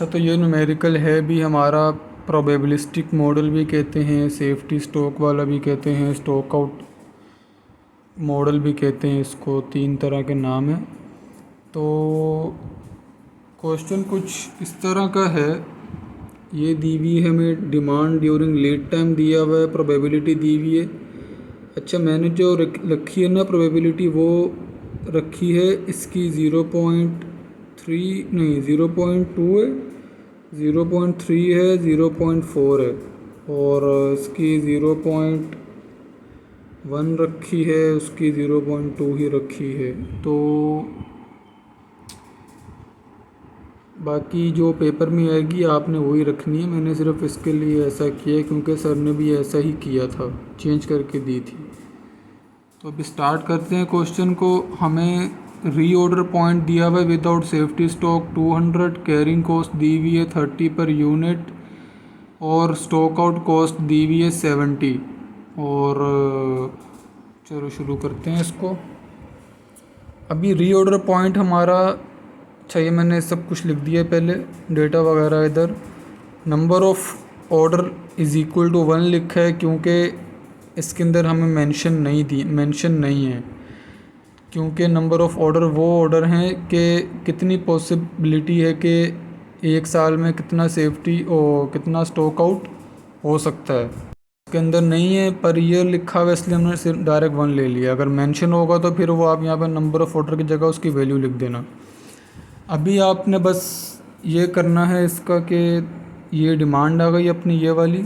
अच्छा, तो ये न्यूमेरिकल है भी हमारा, प्रोबेबिलिस्टिक मॉडल भी कहते हैं, सेफ्टी स्टॉक वाला भी कहते हैं, स्टॉक आउट मॉडल भी कहते हैं इसको, 3 तरह के नाम हैं। तो क्वेश्चन कुछ इस तरह का है, ये दी हुई है हमें, डिमांड ड्यूरिंग लीड टाइम दिया हुआ है, प्रोबेबिलिटी दी हुई है। अच्छा, मैंने जो रखी है ना प्रोबेबिलिटी, वो रखी है इसकी 0.3 नहीं 0.2 है, 0.3 है, 0.4 है, और इसकी 0.1 रखी है, उसकी 0.2 ही रखी है। तो बाकी जो पेपर में आएगी आपने वही रखनी है। मैंने सिर्फ इसके लिए ऐसा किया है क्योंकि सर ने भी ऐसा ही किया था, चेंज करके दी थी। तो अब स्टार्ट करते हैं क्वेश्चन को। हमें रीऑर्डर पॉइंट दिया हुआ है without safety stock 200, carrying cost दी हुई है 30 पर यूनिट, और स्टॉक आउट कॉस्ट दी हुई है 70। और चलो शुरू करते हैं इसको। अभी रीऑर्डर पॉइंट हमारा, अच्छा ये मैंने सब कुछ लिख दिया पहले, डेटा वगैरह इधर। Number of order is equal to 1 लिखा है क्योंकि इसके अंदर हमें मेंशन नहीं है, क्योंकि नंबर ऑफ़ ऑर्डर वो ऑर्डर हैं कि कितनी पॉसिबिलिटी है कि एक साल में कितना सेफ्टी और कितना स्टॉक आउट हो सकता है। इसके अंदर नहीं है, पर ईयर लिखा हुआ है इसलिए हमने सिर्फ डायरेक्ट 1 ले लिया। अगर मेंशन होगा तो फिर वो आप यहाँ पर नंबर ऑफ़ ऑर्डर की जगह उसकी वैल्यू लिख देना। अभी आपने बस ये करना है इसका कि ये डिमांड आ गई अपनी, ये वाली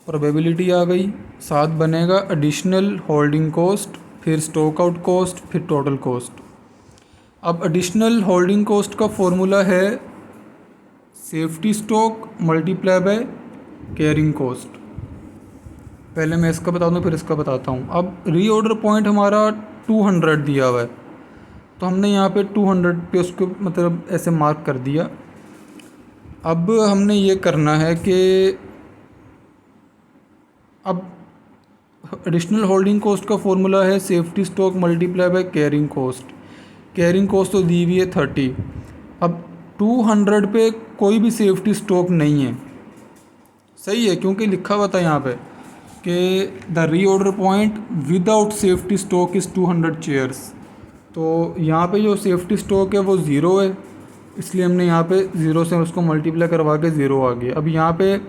प्रोबेबिलिटी आ गई, साथ बनेगा एडिशनल होल्डिंग कॉस्ट, फिर स्टॉक आउट कॉस्ट, फिर टोटल कॉस्ट। अब एडिशनल होल्डिंग कॉस्ट का फॉर्मूला है safety stock multiply by carrying cost. पहले मैं इसका बता दूँ फिर इसका बताता हूँ। अब रीऑर्डर पॉइंट हमारा 200 दिया हुआ है, तो हमने यहाँ पे 200 पे उसको मतलब ऐसे मार्क कर दिया। अब हमने ये करना है कि अब एडिशनल होल्डिंग कॉस्ट का फॉर्मूला है safety stock multiply by carrying cost. Carrying cost तो दी हुई है 30। अब 200 पे कोई भी सेफ्टी स्टॉक नहीं है, सही है, क्योंकि लिखा हुआ था यहाँ पे कि the reorder point without safety stock is 200 chairs. तो यहाँ पे जो सेफ्टी स्टॉक है वो 0 है, इसलिए हमने यहाँ पे 0 से उसको मल्टीप्लाई करवा के 0 आ गया। अब यहाँ पे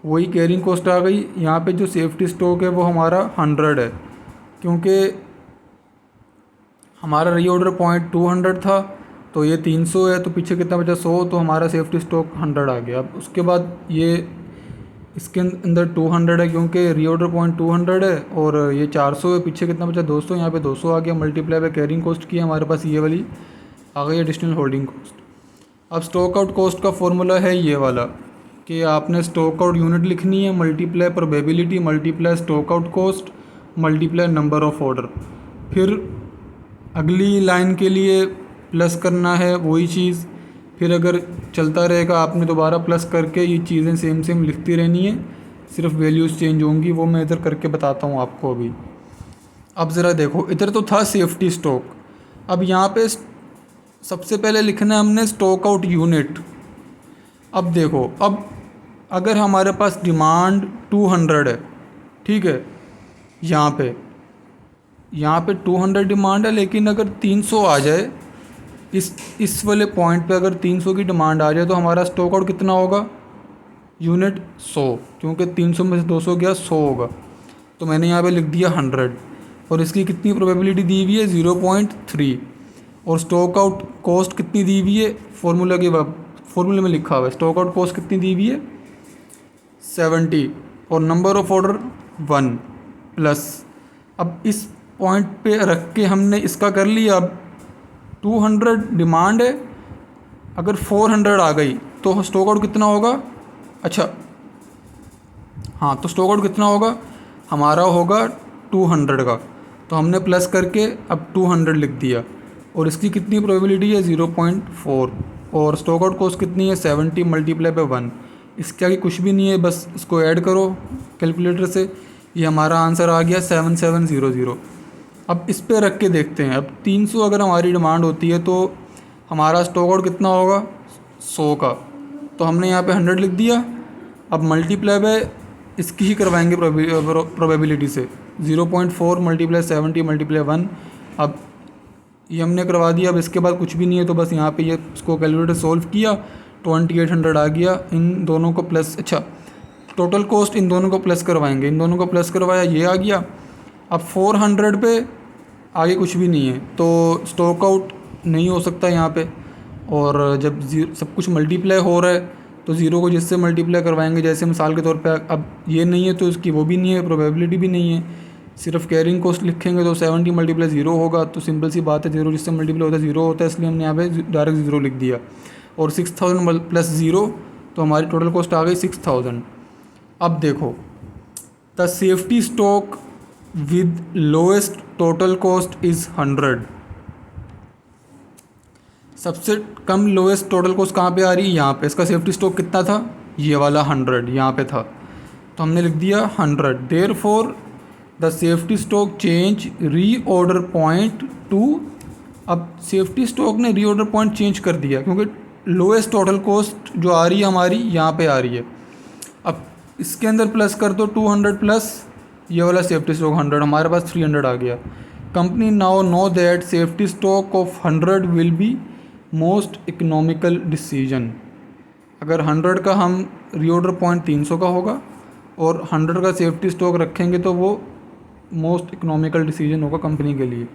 वही कैरिंग कॉस्ट आ गई। यहाँ पे जो सेफ्टी स्टॉक है वो हमारा 100 है, क्योंकि हमारा रीऑर्डर पॉइंट 200 था, तो ये 300 है, तो पीछे कितना बचा 100, तो हमारा सेफ्टी स्टॉक 100 आ गया। अब उसके बाद ये इसके अंदर 200 है क्योंकि रीऑर्डर पॉइंट 200 है, और ये 400 है, पीछे कितना बचा 200, यहाँ पे 200 आ गया, मल्टीप्लाई बाय कैरिंग कॉस्ट की हमारे पास ये वाली आ गई एडिशनल होल्डिंग कॉस्ट। अब स्टॉक आउट कॉस्ट का फॉर्मूला है ये वाला कि आपने स्टॉक आउट यूनिट लिखनी है, multiply probability multiply stock out cost multiply number of order, फिर अगली लाइन के लिए प्लस करना है वही चीज़, फिर अगर चलता रहेगा आपने दोबारा प्लस करके ये चीज़ें सेम सेम लिखती रहनी है, सिर्फ वैल्यूज़ चेंज होंगी, वो मैं इधर करके बताता हूँ आपको अभी। अब ज़रा देखो, इधर तो था सेफ्टी स्टॉक, अब यहाँ पे सबसे पहले लिखना है हमने स्टॉक आउट यूनिट। अब देखो, अब अगर हमारे पास डिमांड 200 है, ठीक है, यहाँ पे 200 डिमांड है, लेकिन अगर 300 आ जाए इस वाले पॉइंट पे, अगर 300 की डिमांड आ जाए तो हमारा स्टॉक आउट कितना होगा, यूनिट 100, क्योंकि 300 में से 200 गया 100 होगा, तो मैंने यहाँ पे लिख दिया 100। और इसकी कितनी प्रोबेबिलिटी दी हुई है 0.3, और स्टॉक आउट कॉस्ट कितनी दी हुई है, फॉर्मूले में लिखा हुआ है स्टॉक आउट कॉस्ट कितनी दी हुई है 70, और नंबर ऑफ़ ऑर्डर 1 प्लस। अब इस पॉइंट पे रख के हमने इसका कर लिया। अब 200 डिमांड है, अगर 400 आ गई तो स्टॉक आउट कितना होगा, अच्छा हाँ, तो स्टॉक आउट कितना होगा हमारा, होगा 200 का, तो हमने प्लस करके अब 200 लिख दिया, और इसकी कितनी प्रोबेबिलिटी है 0.4, और स्टॉक आउट कॉस्ट कितनी है 70 मल्टीप्लाई बाय 1। इसके आगे कुछ भी नहीं है, बस इसको ऐड करो कैलकुलेटर से, ये हमारा आंसर आ गया 7700। अब इस पे रख के देखते हैं। अब 300 अगर हमारी डिमांड होती है तो हमारा स्टॉक आउट कितना होगा 100 का, तो हमने यहाँ पे 100 लिख दिया। अब मल्टीप्लाई बाय इसकी ही करवाएंगे प्रोबेबिलिटी से, 0.4 मल्टीप्लाई 70 मल्टीप्लाई 1। अब ये हमने करवा दिया। अब इसके बाद कुछ भी नहीं है, तो बस यहाँ पे ये इसको कैलकुलेटर सोल्व किया, 2800 आ गया। इन दोनों को प्लस, अच्छा टोटल कॉस्ट इन दोनों को प्लस करवाएंगे, इन दोनों को प्लस करवाया, ये आ गया। अब 400 पे आगे कुछ भी नहीं है, तो स्टॉक आउट नहीं हो सकता यहाँ पे। और जब सब कुछ मल्टीप्लाई हो रहा है तो ज़ीरो को जिससे मल्टीप्लाई करवाएंगे, जैसे मिसाल के तौर पे अब ये नहीं है तो इसकी वो भी नहीं है, प्रोबेबिलिटी भी नहीं है, सिर्फ कैरिंग कॉस्ट लिखेंगे तो 70 मल्टीप्लाई 0 होगा। तो सिंपल सी बात है, जीरो जिससे मल्टीप्लाई होता है 0 होता है, इसलिए हमने यहाँ पे डायरेक्ट 0 लिख दिया। और 6000 प्लस 0, तो हमारी टोटल कॉस्ट आ गई 6000। अब देखो, the safety stock with lowest total cost is 100। सबसे कम लोएस्ट टोटल कॉस्ट कहाँ पे आ रही है? यहाँ पे। इसका सेफ्टी स्टॉक कितना था? ये वाला 100 यहाँ पे था, तो हमने लिख दिया 100। Therefore the safety stock change reorder point two. अब सेफ्टी स्टॉक ने रीऑर्डर पॉइंट चेंज कर दिया, क्योंकि लोएस्ट टोटल कॉस्ट जो आ रही है हमारी यहाँ पे आ रही है। अब इसके अंदर प्लस कर दो 200 प्लस ये वाला सेफ्टी स्टॉक 100, हमारे पास 300 आ गया। Company now know that safety stock of 100 will be most economical decision. अगर 100 का हम रीऑर्डर पॉइंट 300 का होगा और 100 का सेफ्टी स्टॉक रखेंगे तो वो मोस्ट इकोनॉमिकल डिसीजन होगा कंपनी के लिए।